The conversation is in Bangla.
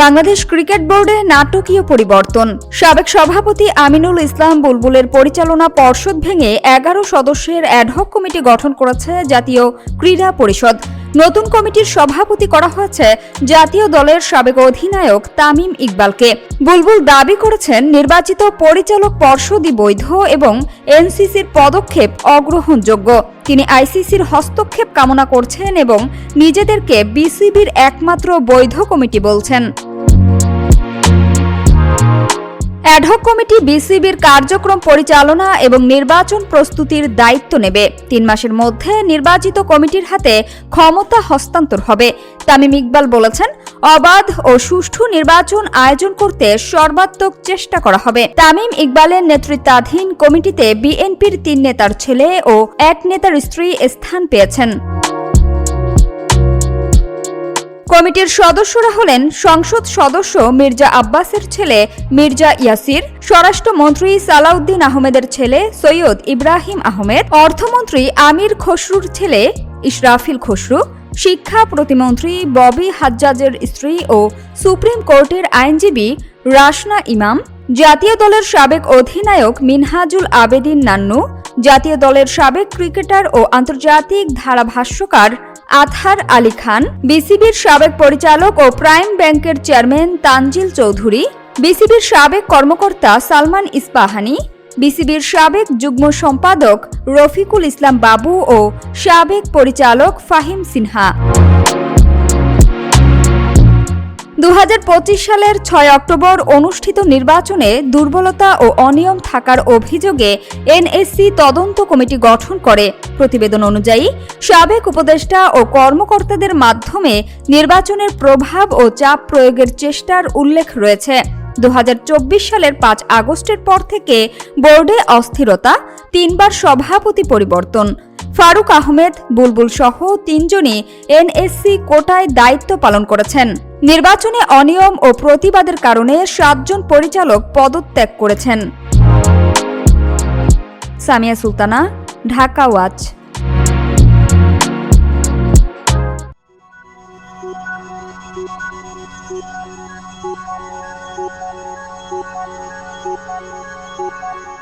বাংলাদেশ ক্রিকেট বোর্ডে নাটকীয় পরিবর্তন। সাবেক সভাপতি আমিনুল ইসলাম বুলবুলের পরিচালনা পর্ষদ ভেঙে 11 সদস্যের অ্যাডহক কমিটি গঠন করেছে জাতীয় ক্রীড়া পরিষদ। নতুন কমিটির সভাপতি করা হয়েছে জাতীয় দলের সাবেক অধিনায়ক তামিম ইকবালকে। বুলবুল দাবি করেছেন, নির্বাচিত পরিচালক পর্ষদই বৈধ এবং এনসিসির পদক্ষেপ অগ্রহণযোগ্য। তিনি আইসিসির হস্তক্ষেপ কামনা করছেন এবং নিজেদেরকে বিসিবির একমাত্র বৈধ কমিটি বলছেন। অ্যাডহক কমিটি বিসিবির কার্যক্রম পরিচালনা এবং নির্বাচন প্রস্তুতির দায়িত্ব নেবে। 3 মাসের মধ্যে নির্বাচিত কমিটির হাতে ক্ষমতা হস্তান্তর হবে। তামিম ইকবাল বলেছেন, অবাধ ও সুষ্ঠু নির্বাচন আয়োজন করতে সর্বাত্মক চেষ্টা করা হবে। তামিম ইকবালের নেতৃত্বাধীন কমিটিতে বিএনপির 3 নেতার ছেলে ও 1 নেতার স্ত্রী স্থান পেয়েছেন। কমিটির সদস্যরা হলেন সংসদ সদস্য মির্জা আব্বাসের ছেলে মির্জা ইয়াসির, স্বরাষ্ট্রমন্ত্রী সালাউদ্দিন আহমেদের ছেলে সৈয়দ ইব্রাহিম আহমেদ, অর্থমন্ত্রী আমির খসরুর ছেলে ইশরাফিল খসরু, শিক্ষা প্রতিমন্ত্রী ববি হাজ্জাজের স্ত্রী ও সুপ্রিম কোর্টের আইনজীবী রাশনা ইমাম, জাতীয় দলের সাবেক অধিনায়ক মিনহাজুল আবেদিন নান্নু, জাতীয় দলের সাবেক ক্রিকেটার ও আন্তর্জাতিক ধারাভাষ্যকার আতহার আলী খান, বিসিবির সাবেক পরিচালক ও প্রাইম ব্যাংকের চেয়ারম্যান তানজিল চৌধুরী, বিসিবির সাবেক কর্মকর্তা সালমান ইস্পাহানি, বিসিবির সাবেক যুগ্ম সম্পাদক রফিকুল ইসলাম বাবু ও সাবেক পরিচালক ফাহিম সিনহা। 2025 সালের 6 অক্টোবর অনুষ্ঠিত নির্বাচনে দুর্বলতা ও অনিয়ম থাকার অভিযোগে এনএসসি তদন্ত কমিটি গঠন করে। প্রতিবেদন অনুযায়ী সাবেক উপদেষ্টা ও কর্মকর্তাদের মাধ্যমে নির্বাচনের প্রভাব ও চাপ প্রয়োগের চেষ্টার উল্লেখ রয়েছে। 2024 সালের 5 আগস্টের পর থেকে বোর্ডে অস্থিরতা, 3 বার সভাপতি পরিবর্তন। ফারুক আহমেদ, বুলবুল সহ 3 জনই এনএসসি কোটায় দায়িত্ব পালন করেছেন। নির্বাচনে অনিয়ম ও প্রতিবাদের কারণে 7 জন পরিচালক পদত্যাগ করেছেন। Samia Sultana, Dhaka watch. Thank you.